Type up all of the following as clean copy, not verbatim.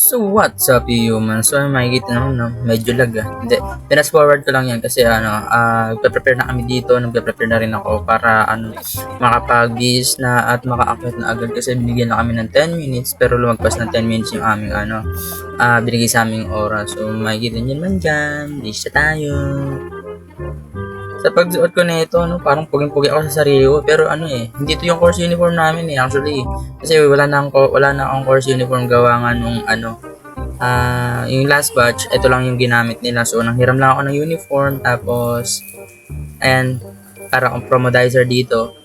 So what's up human? So makikita naman no, medyo lag Hindi, pinas forward ko lang yan kasi nagpe-prepare na kami dito, nagpe-prepare na rin ako para makapag-bis na at maka-akit na agad kasi binigyan na kami ng 10 minutes pero lumagpas ng 10 minutes yung aming binigay sa aming oras. So makikita nyo naman dyan, bis na tayo. Sa pagsuot ko na ito, parang puging-pugi ako sa sarili ko. Pero hindi ito yung course uniform namin actually. Kasi wala na akong course uniform gawa nga nung yung last batch, ito lang yung ginamit nila. So, nanghiram lang ako ng uniform. Tapos, ayan, para akong promodizer dito.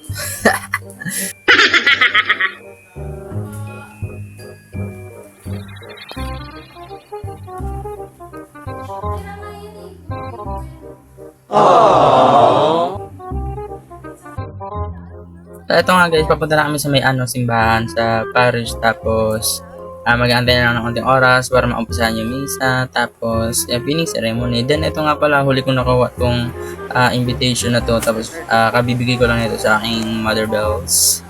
Ito nga guys, papunta na kami sa may simbahan sa parish. Tapos mag-aantay na lang ng konting oras para maumpisahan yung misa. Tapos pinning ceremony. Then ito nga pala, huli kong nakuha tong invitation na to. Tapos kabibigay ko lang ito sa aking mother bells.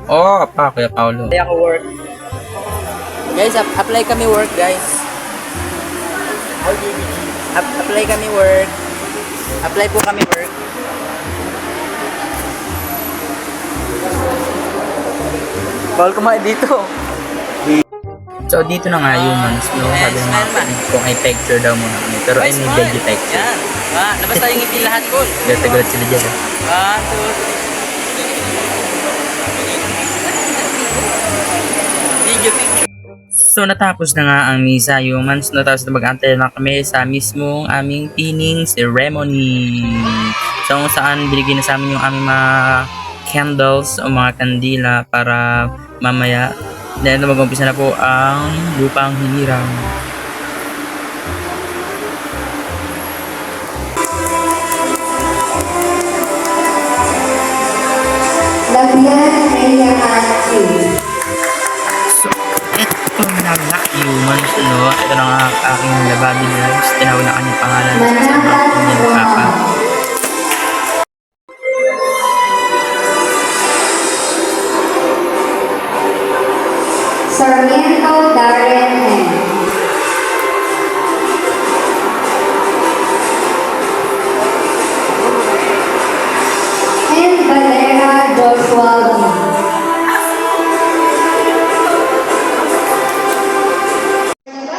Oh, Kuya Paulo. Kaya ako work. Guys, apply kami work guys. Apply kami work. Apply po kami work. Bawal kumain dito. So dito na nga humans, sabi ng mga kung ay picture daw muna kami. Pero ay may veggie picture. Yan. Labas tayong ngipin lahat ko. Gata-gulat sila dyan. 1, 2, 3. Video picture. So natapos na nga ang misa humans. Natapos na mag-antay na kami sa mismong aming pinning ceremony. So kung saan binigyan na sa amin yung aming mga candles o mga kandila para mamaya dahil mag-umpisa na po ang lupang hinirang. So, ito na nga humans, ito na nga aking lababi nila. Tinawag na kanyang pangalan sa kanyang papa. Sarmiento Darren M. And Valera Joshua B.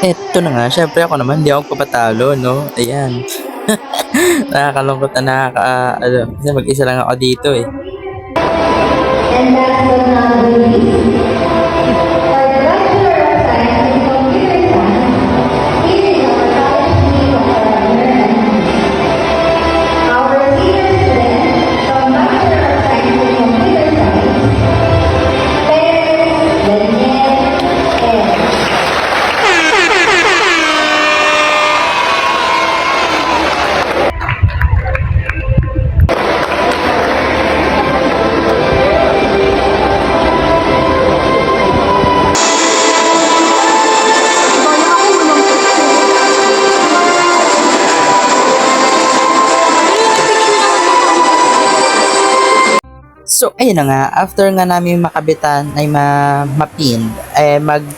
Eto na nga, syempre ako naman, hindi ako papatalo, no? Ayan. Nakakalungkot na kasi mag-isa lang ako dito eh. And that would not be me. Our Bachelor of Science in Computer Science, here in our college team of learners. Our senior student from Bachelor of Science in Computer Science, Perez Daniel M. So, ayun na nga, after nga namin makabitan ay mapin,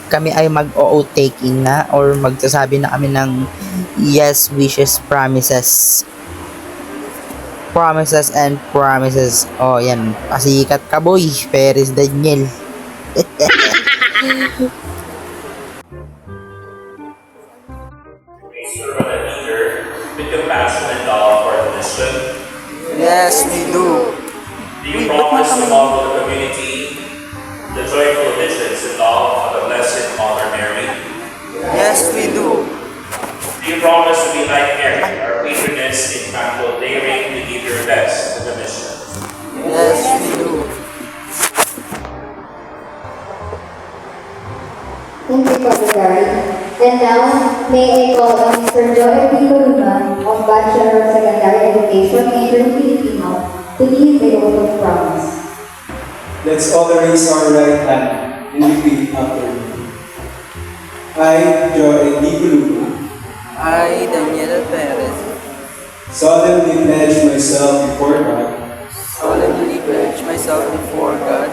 kami ay mag-oo taking na or magsasabi na kami ng yes, wishes, promises. Promises and promises. Oh, yan. Pasikat ka, boy. Perez Daniel. With compassion and love for the mission. Yes, we do. Do you promise to follow the community, the joyful visions and love of the Blessed Mother Mary? Yes, we do. Do you promise to be like Mary, our patroness in tranquil daring to give your best to the mission? Yes, we do. Thank you, Secretary. And now, may I call on Mr. Joel P. Coluna of Bachelor of Secondary Education, Major in Filipino, to lead the oath of promise. Let's all raise our right hand and repeat after me. I, Joel D. Coluna, I, Daniel Perez, solemnly pledge myself before God solemnly pledge myself before God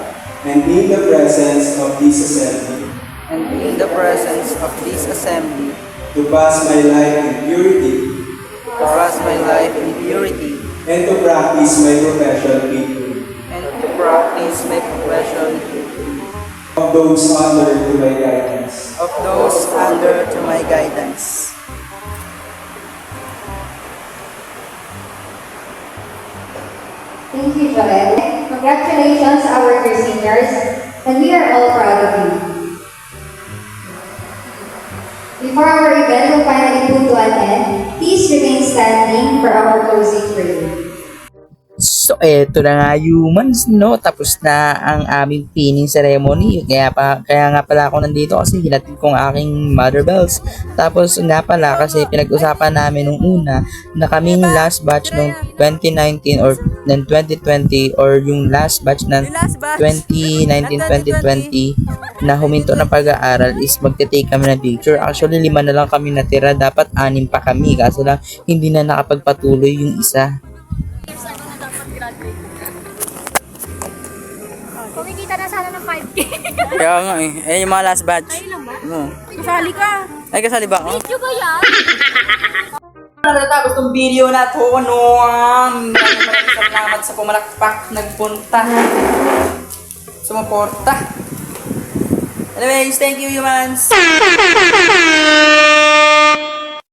and in the presence of this assembly and in the presence of this assembly, to pass my life in purity, to pass my life in purity, and to practice my profession faithfully, and to practice my profession of those under to my guidance. of those under to my guidance. Thank you, Joel. Congratulations, our dear seniors, and we are all proud of you. Before our event will finally put to an end, please remain standing for our closing prayer. So, eto na nga humans, no? Tapos na ang aming pinning ceremony. Kaya nga pala ako nandito kasi hinatid ko ang aking mother bells. Tapos nga pala kasi pinag-usapan namin nung una na kaming last batch nung 2019 or ng 2020 or yung last batch ng 2019-2020 na huminto ng pag-aaral is magte-take kami ng picture. Actually, 5 na lang kami natira. Dapat 6 pa kami kasi lang hindi na nakapagpatuloy yung isa. Kumikita na sana ng 5K. Kaya nga eh. Eh, yung mga last batch. Kasali ka. Ay, kasali ba ako? Video ko yan. Natatapos tong video na to, ano, maraming salamat sa pumalakpak, nagpunta, sumuporta. Anyways, thank you humans!